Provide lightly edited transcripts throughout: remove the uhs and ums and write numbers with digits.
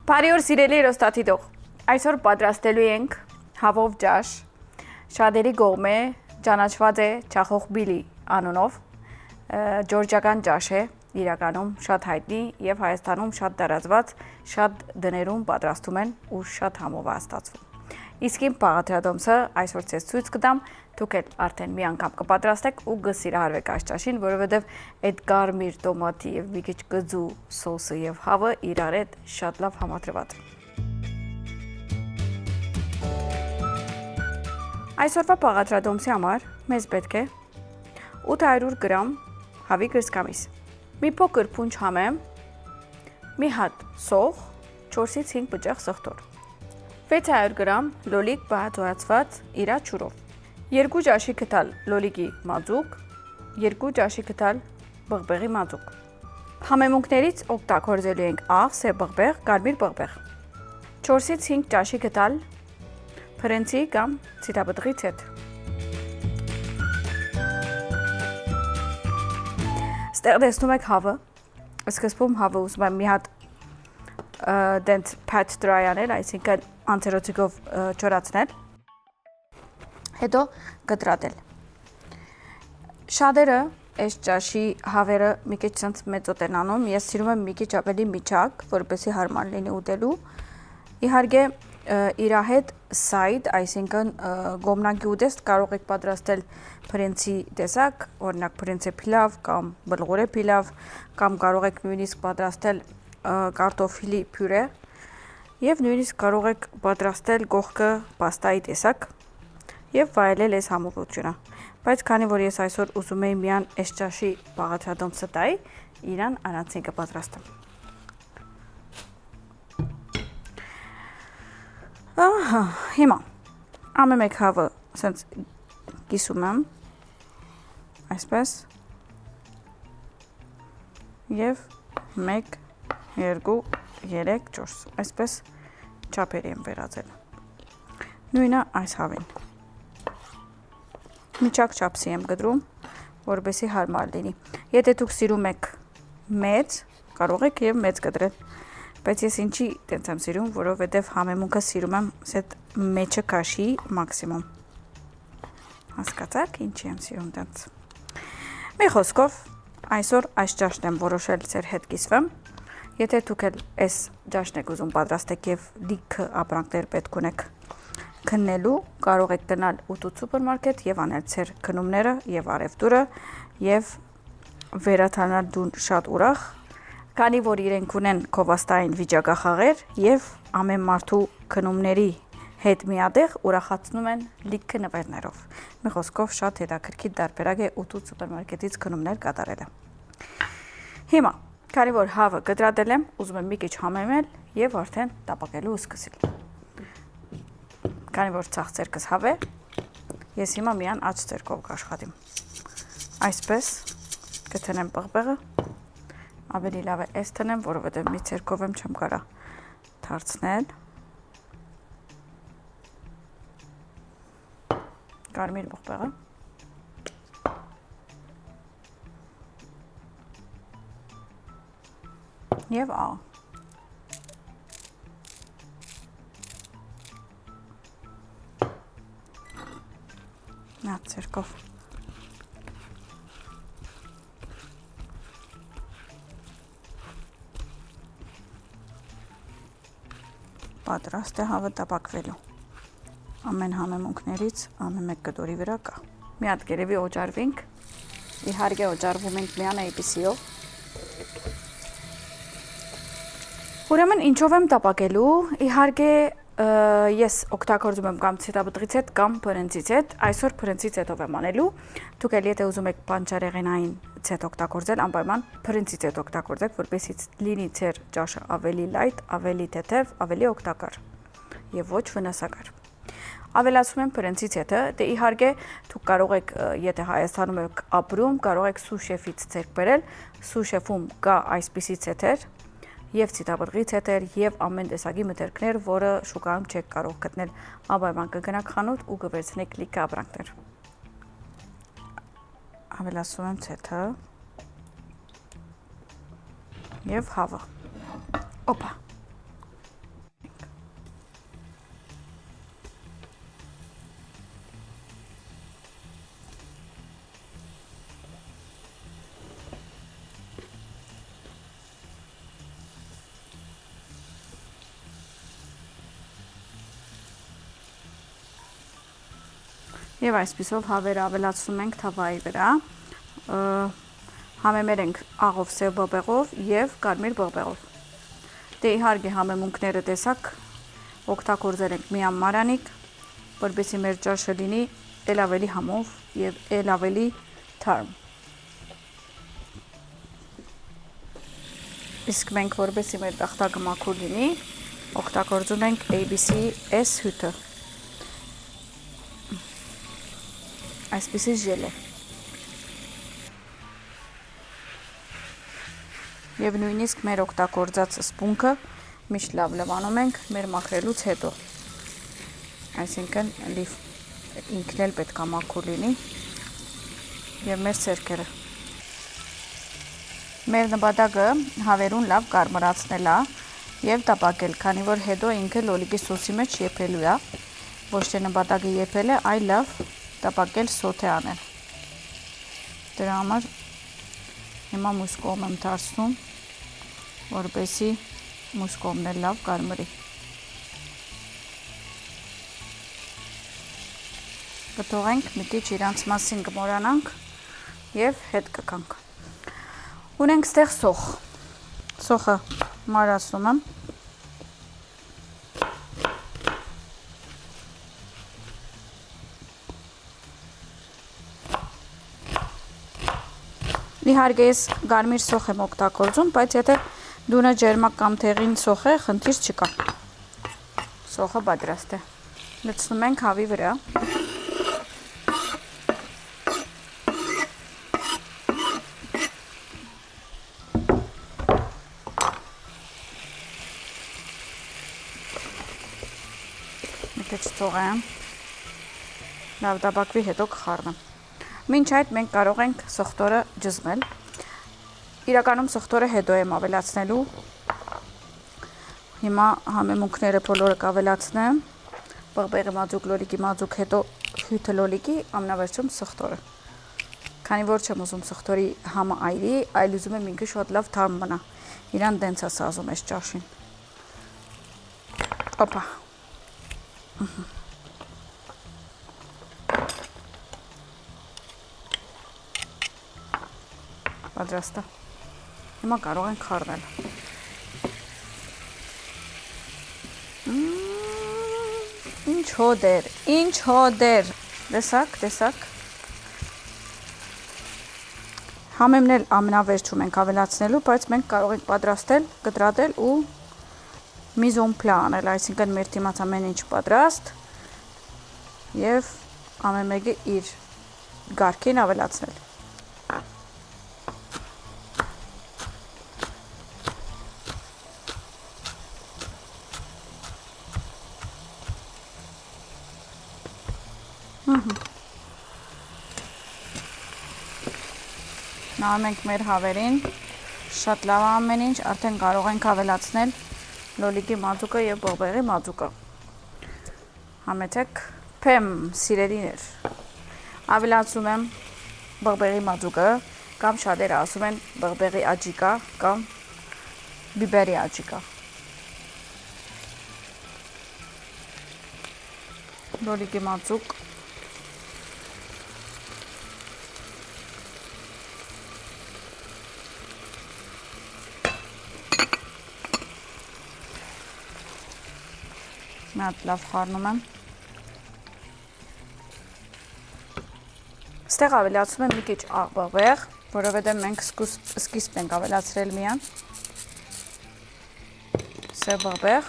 Բարի օր սիրելի հեռուստադիտող։ Այսօր պատրաստելու ենք հավով ջաշ։ Շատերի կողմէ ճանաչված է Չախոխբիլի անունով։ Ջորջական ջաշ է, իրականում շատ հայտնի եւ Հայաստանում շատ տարածված, շատ դներում պատրաստում են ու շատ համով է ստացվում։ Իսկ իմ բաղադրատոմսը այսօր ցես ցույց կտամ, դուք էլ արդեն մի անգամ կպատրաստեք ու կսիրահարվեք այս ջաշին, որովհետեւ այդ կարմիր տոմատի եւ մի քիչ կձու սոսը եւ հավը իրար հետ շատ լավ համադրված է։ Այսօրվա բաղադրատոմսի համար մեզ պետք է 800 գրամ հավի գրսկամիս, մի փոքր փունջ համեմ, մի հատ սող, 4-ից 5 բջեղ սխտոր, 600 գրամ լոլիկ բահացված իրա ջուրով, 2 ջաշի կտալ լոլիկի մածուկ, 2 ջաշի կտալ բղբեղի մածուկ։ Համեմունքներից օգտագործելու ենք աղ, սև բղբեղ, կարմիր բղբեղ, 4-ից 5 ջաշի կտալ փրենցի կամ ցիտապտղի ցետ։ Ստեղ տեսնում եք հավը, սկզբում հավը ուզում եմ մի հատ դենց pat dry անել, այսինքն անցերոցիկով չորացնել, հետո կտրատել։ Շատերը այս ջաշի հավերը մի քիչ ցած մեծոտ են անում, ես սիրում եմ մի քիչ ավելի միջակ, որպեսզի հարմար լինի ուտելու։ Իհարկե իրա հետ side, այսինքն գոմնակի ուտեստ կարող եք պատրաստել փրենցի տեսակ, օրինակ փրենցե փիլավ կամ բլղուրե փիլավ, կամ կարող եք նույնիսկ պատրաստել կարտոֆիլի պյուրե եւ նույնիսկ կարող եք պատրաստել կողքը պաստայի տեսակ եւ վայելել այս համոզությունը։ Բայց քանի որ ես այսօր ուզում եի միան այս ջաշի բաղադրատոմսը տայի, իրան առանցին կպատրաստեմ։ Ահա, հիմա ամեն մեկ հավը ասենց կիսում եմ այսպես եւ 1 2 3 4 այսպես չափերի եմ վերածել։ Նույնը այս հավին։ Միջակ չափսի եմ գտրում, որպեսզի հարմար լինի։ Եթե դուք սիրում եք մեծ, կարող եք եւ մեծ գտրել։ Բայց ես ինչի տենց եմ սիրում, որովհետեւ համեմունքը սիրում եմ այդ մեջը քաշի մաքսիմում։ Հասկացաք, ինչի եմ սիրում տենց։ Մի խոսքով, այսօր այս ջաշն եմ որոշել ձեր հետ կիսվեմ։ Եթե դուք էլ այս ջաշն եք ուզում պատրաստեք եւ լիքը ապրանքներ պետք ունեք քննելու, կարող եք գնալ ուտուտ սուպերմարկետ եւ անել ձեր քնումները եւ արևտուրը եւ վերաթանալ դուն շատ ուրախ, քանի որ իրենք ունեն կովաստային վիճակախաղեր եւ ամեն մարդու քնումների հետ միատեղ ուրախացնում են լիքը նվերներով։ Մի խոսքով շատ հետաքրքիր դարբերակ է ուտուտ սուպերմարկետից քնումներ կատարելը։ Հիմա քանի որ հավը կտրատել եմ, ուզում եմ մի քիչ համեմել եւ արդեն տապակելու սկսել։ Քանի որ ցախցերքս հավ է, ես հիմա միան աջ ցերկով կաշխատեմ։ Այսպես կթնեմ բղբեղը, ավելի լավ է այս տնեմ, որովհետեւ մի ցերկով եմ չեմ կարա դարձնել։ Կարմիր բղբեղը եւ աղ։ Նա ցերկով։ Պատրաստ է հավը տապակվելու։ Ամեն համեմունքներից ամեն մեկ կտորի վրա կա։ Մի հատ գերեւի օջարվենք։ Իհարկե օջարվում ենք միան այդպիսիով։ Ուրեմն ինչով եմ տապակելու, իհարկե ես օգտագործում եմ կամ ցիտապտղից հետ կամ փրենցից հետ, այսօր փրենցից հետով եմ անելու, դուք էլ եթե ուզում եք բանջարեղենային ցետ օգտագործել, անպայման փրենցից հետ օգտագործեք, որպեսզի լինի ձեր ջաշը ավելի լայթ, ավելի թեթև, ավելի օգտակար եւ ոչ վնասակար։ Ավելացում եմ փրենցից հետը, դե իհարկե դուք կարող եք, եթե Հայաստանում եք ապրում, կարող եք սուշեֆից ձեռք բերել, սուշեֆում կա այսպիսի ցետեր եւ ցիտապտղի ցետեր եւ ամեն տեսակի մթերքներ, որը շուկայում չեք կարող գտնել, անպայման կգնաք խանութ ու կվերցնեք լիքը ապրանքներ։ Ավելացում եմ ցետը եւ հավը։ Օպա։ Եվ այսպիսով հավերը ավելացնում ենք թավայի վրա, համեմեր ենք աղով սև բողբեղով և կարմիր բողբեղով։ Դե իհարկե համեմունքները տեսակ օգտագործել ենք միանմարանիկ, որպեսզի մեր ճաշը լինի էլ ավելի համով և էլ ավելի թարմ։ Իսկ մենք որպեսզի մեր տախտակը մաքուր լինի, օգտագործում ենք ABC S հյութը։ Այսպիսի ժել է։ Եվ նույնիսկ մեր օգտագործած սպունգը միշտ լավ լվանում ենք մեր մաքրելուց հետո։ Այսինքն ինքն էլ պետք է մաքուր լինի և մեր սերկերը։ Մեր նպատակը հավերուն լավ կարմրացնել է և տապակել, քանի որ հետո ինքը լոլիկի սոսի մեջ եփելու է, ոչ թե նպատակը եփել է, այլ լավ տապակել սոթե անել։ Դրա համար հիմա մյուս կողմ եմ դարձնում, որպեսզի մյուս կողմն էլ լավ կարմրի։ Կթողենք մի քիչ իրանց մասին կմոռանանք և հետ կգանք։ Ունենք ստեղ սոխ։ Սոխը մարացնում եմ։ Իհարկե ես կարմիր սոխ եմ օգտագործում, բայց եթե դունը ջերմակ կամ թեղին սոխ է, խնդիր չկա։ Սոխը պատրաստ է։ Լցնում ենք հավի վրա։ Մի քիչ թողեմ։ Լավ տապակվի, հետո կխառնեմ։ Մինչ այդ մենք կարող ենք սոխտորը ջզմել։ Իրականում սոխտորը հետո եմ ավելացնելու։ Հիմա համեմունքները բոլորը կավելացնեմ, բողբեղի մածուկ, լոլիկի մածուկ, հետո հյութը լոլիկի, ամենավերջում սոխտորը։ Քանի որ չեմ ուզում սոխտորի համը այրի, այլ ուզում եմ ինքը շատ լավ թարմ մնա։ Իրան դենց է սազում այս ճաշին։ Օպա։ Պատրաստ է։ Հիմա կարող ենք խառնել։ Ինչ հոդեր, տեսակ։ Համեմն էլ ամենավերջում ենք ավելացնելու, բայց մենք կարող ենք պատրաստել, կտրատել ու միզոն պլա անել, այսինքն մեր դիմաց ամեն ինչ պատրաստ և ամեն մեկը իր գարքին ավելացնել։ Նայում ենք մեր հավերին, շատ լավ ամեն ինչ, արդեն կարող ենք ավելացնել լոլիկի մածուկը և բողբեղի մածուկը։ Համեցեք, փեմ սիրելիներ, ավելացում եմ բողբեղի մածուկը, կամ շատերը ասում են բողբեղի աջիկա կամ բիբերի աջիկա։ Լոլիկի մածուկ։ Մի հատ լավ խառնում եմ։ Ստեղ ավելացում եմ մի քիչ աղ բողբեղ, որովհետև մենք սկիզբն ենք ավելացրել միան սև բողբեղ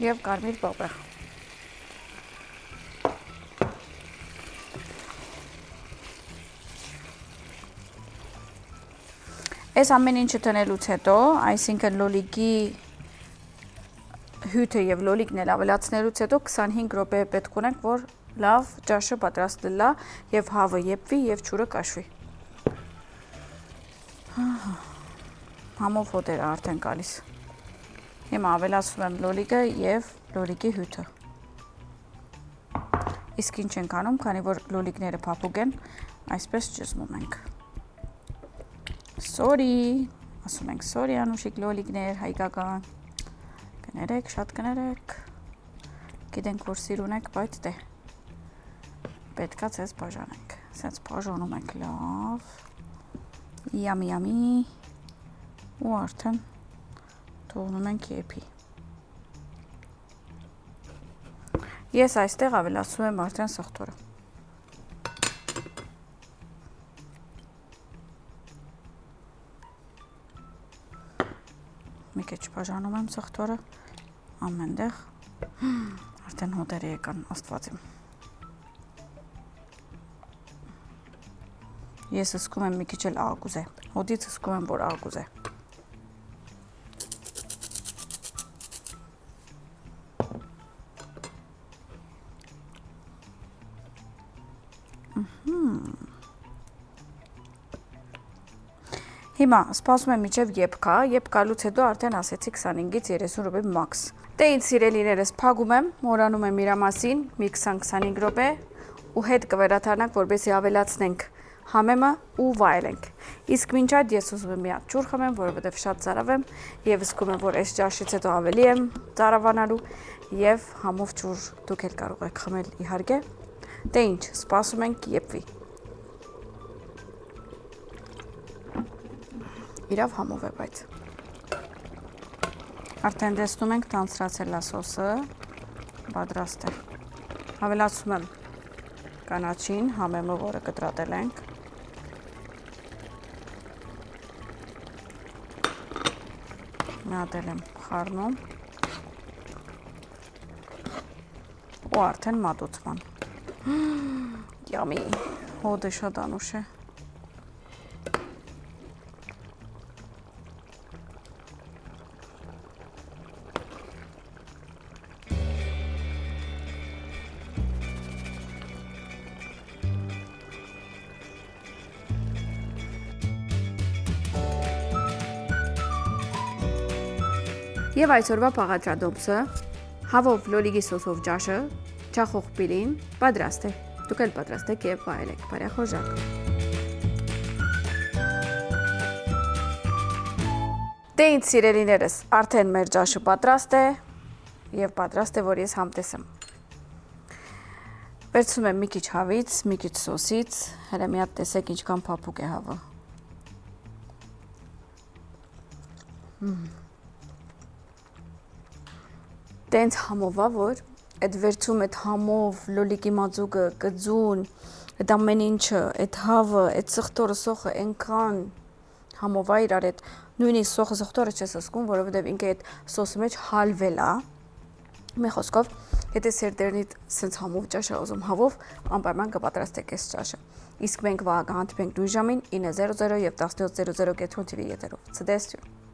և կարմիր բողբեղ։ Այս ամեն ինչը տնելուց հետո, այսինքն լոլիկի հյութը և լոլիկն էլ ավելացնելուց հետո 25 րոպե պետք ունենք, որ լավ ճաշը պատրաստ լա և հավը եփվի և ջուրը կաշվի։ Համով հոտերը արդեն գալիս։ Հիմա ավելացնում եմ լոլիկը և լոլիկի հյութը։ Իսկ ինչ ենք անում, քանի որ լոլիկները փափուկ են, այսպես ջզմում ենք։ Սորի, ասում ենք սորի անուշիկ լոլիկներ, հայկական, կներեք, շատ կներեք, Գիտենք, որ սիրուն եք, բայց դե պետքա ձեզ բաժանենք։ Սենց բաժանում ենք լավ։ Yummy ու արդեն թողնում ենք եփի։ Ես այստեղ ավելացնում եմ արդեն սխտորը։ Մի քիչ բաժանում եմ սխտորը ամենտեղ։ Արդեն հոտերը եկան, Աստված իմ։ Ես զգում եմ մի քիչ էլ աղուզ է։ Հոտից զգում եմ, որ աղուզ է։ Հիմա սպասում եմ մինչև եփքա, եփքալուց հետո արդեն ասեցի 25-ից 30 րոպե մաքս։ Դե ինձ սիրելիներս, փակում եմ, մոռանում եմ իրա մասին, մի 20-25 րոպե ու հետ կվերադառնանք, որպեսզի ավելացնենք համեմը ու վայելենք։ Իսկ մինչ այդ ես ուզում եմ մի հատ ջուր խմեմ, որովհետև շատ ծարավ եմ եւ զգում եմ, որ այս ճաշից հետո ավելի եմ ծարավանալու եւ համով ջուր դուք էլ կարող եք խմել իհարկե։ Դե ինչ, սպասում ենք եփվի։ Իրավ համով է, բայց արդեն տեսնում ենք տանցրացել է սոսը, պատրաստ է։ Ավելացում եմ կանաչին, համեմը, որը կտրատել ենք։ Մի հատ եմ խառնում ու արդեն մատուցման։ Yummy, հոդը շատ անուշ է։ Եվ այսօրվա պաղադրադոմսը, հավով լոլիկի սոսով ջաշը, չախող պիլին, պատրաստ է։ Դուք էլ պատրաստեք և վայելեք, բարեխոժակ։ Դե ինձ սիրելիներս, արդեն մեր ջաշը պատրաստ է և պատրաստ է, որ ես համտեսեմ։ Վերցնում եմ մի քիչ հավից, մի քիչ սոսից, հələ մի հատ տեսեք ինչքան փափուկ է հավը։ Տենց համովա, որ այդ վերցում այդ համով, լոլիկի մածուկը, կձուն, այդ ամեն ինչը, այդ հավը, այդ սխտորը, սոխը, այնքան համովա իրար այդ նույնիսկ սոխը սխտորը չես զգում, որովհետև ինքը այդ սոսի մեջ հալվել է։ Մի խոսքով, եթե սերտերնիդ սենց համով ջաշ է ուզում հավով, անպայման կպատրաստեք այս ջաշը։ Իսկ մենք վաղ կհանդիպենք նույն ժամին 9:00 և 17:00 Կետրոն TV եթերով։ Ցտեսություն։